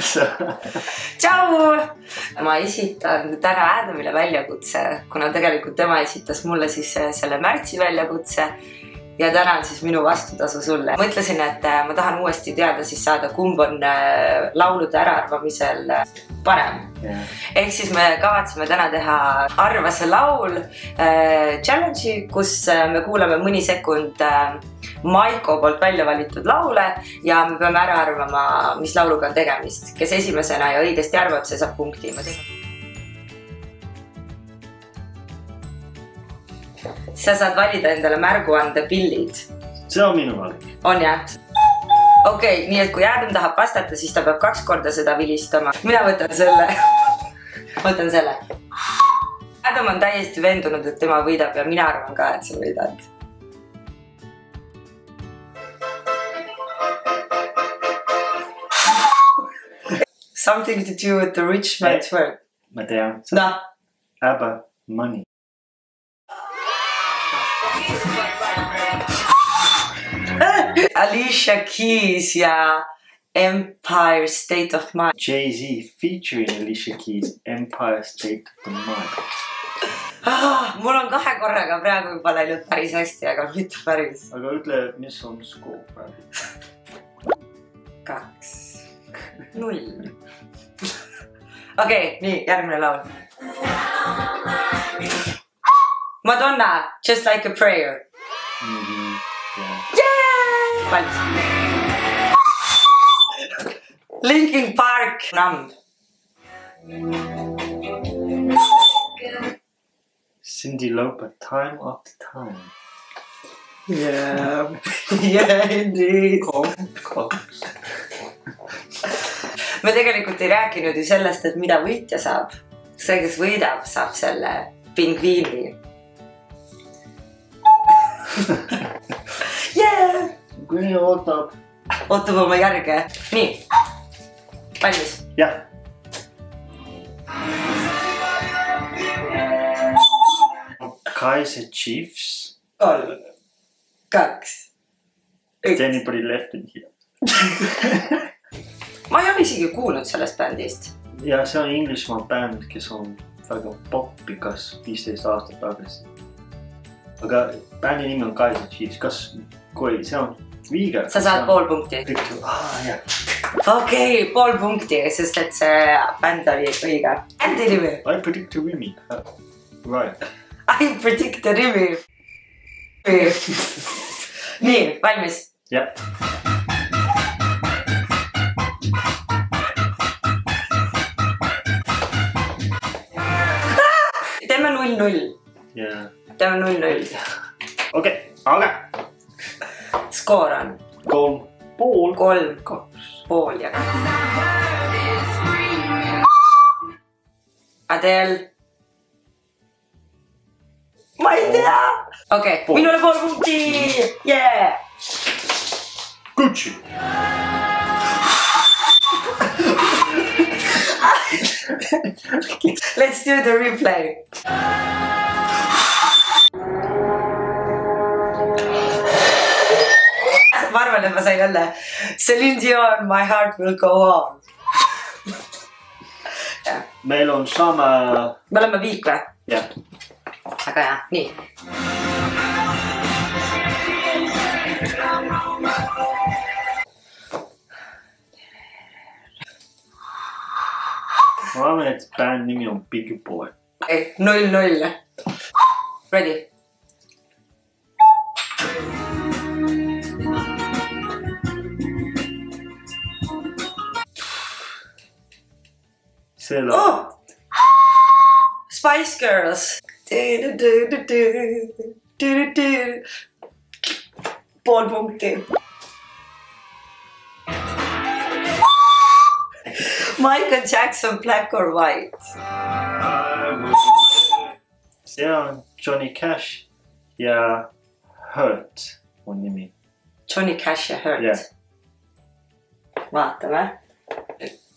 Tšau! Ma esitan täna Adamile väljakutse, kuna tegelikult tema esitas mulle siis selle märtsi väljakutse ja täna on siis minu vastutasu sulle. Mõtlesin, et ma tahan uuesti teada siis saada, kumb on laulude äraarvamisel parem. Ehk siis me kavatseme täna teha Arva see laul challenge'i, kus me kuulame mõni sekund Maiko poolt välja valitud laule ja me peame ära arvama, mis lauluga on tegemist. Kes esimesena ja õigesti arvab, see saab punkti. Sa saad valida endale märguande pillid. See on minu valik. On jah? Okei, nii et kui Adam tahab vastata, siis ta peab 2 korda seda vilistama. Mina võtan selle. Võtan selle. Adam on täiesti vendunud, et tema võidab ja mina arvan ka, et sa võidad. Something to do with the rich man's work. Ma tean. No. ABBA, Money. Alicia Keys ja Empire State of Mind. Jay-Z featuring Alicia Keys, Empire State of Mind. Mul on 2 korraga praegu juba läinud päris hästi, aga mitte päris. Aga ütle, mis on skoor praegu? 2-0. Okei, nii, järgmine laul. Madonna, Just Like a Prayer. Yeah! Valmis. Linkin Park, Numb. Cyndi Lauper, Time After Time. Yeah. Yeah, indeed. Koks. Me tegelikult ei rääkinud ju sellest, et mida võitja saab. See, kes võidab, saab selle pingviini. Yeah! Kuni ootab. Ootab oma järge. Nii. Valmis? Jah. Kaiser Chiefs. 3, 2, 1. Is anybody left in here? Ma ei ole isegi kuulnud sellest bändist. Ja see on Inglismaa bänd, kes on väga popikas 15 aastat tagasi. Aga bändi nimi on Kaiser Chiefs. Kas, kui see on viige? Sa saad pool punkti. Jah. Okei, pool punkti, sest et see bänd oli õige. Bändi nimi. I predict the women. Right. I predict the nimi. Nii, valmis? Jah. Teeme 0-0. Yeah. Teeme 0-0. Okei, aga. Skoor on? 3,5. 3,5 ja. Adele. Ma ei tea. Okei, minule pool punkti. Yeah. Gucci. Let's do the replay. Ma arvan, et ma sain jälle Celine Dion, My Heart Will Go On. Meil on sama... Me oleme viik või? Jah. Aga jah, nii. Ma arvan, et bänd nimi on Big Boy. 0-0. Ready? See laul. Spice Girls. Pool punkti. Michael Jackson, Black or White. See on Johnny Cash ja Hurt on nimi. Johnny Cash ja Hurt. Yeah. Vaatame.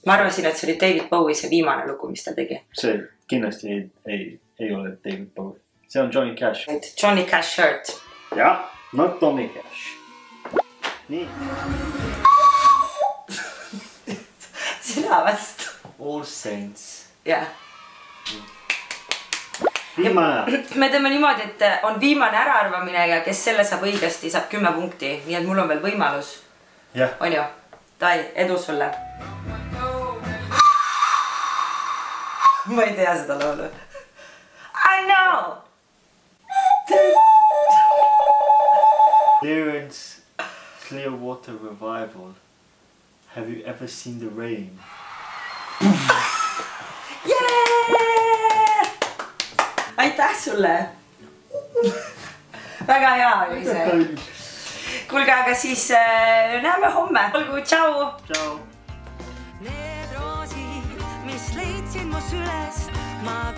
Ma arvasin, et see oli David Bowie see viimane lugu, mis ta tegi. See kindlasti ei ole David Bowie. See on Johnny Cash. Johnny Cash Hurt. Jah, not Johnny Cash. Nii. sina vastu. All Saints. Jah. Viimane. Me teeme niimoodi, et on viimane äraarvamine ja kes selle saab õigesti, saab 10 punkti. Nii et mul on veel võimalus. Jah. On ju? Tai, edu sulle. Ma ei tea seda laulu. I know! Clearance Clearwater Revival. Have you ever seen the rain? Yeah! Aitäh sulle! Väga hea oli see. Kuulge, aga siis näeme homme. Olgu, tšau! Tšau! Need roosid, mis leidsid mu sülest, ma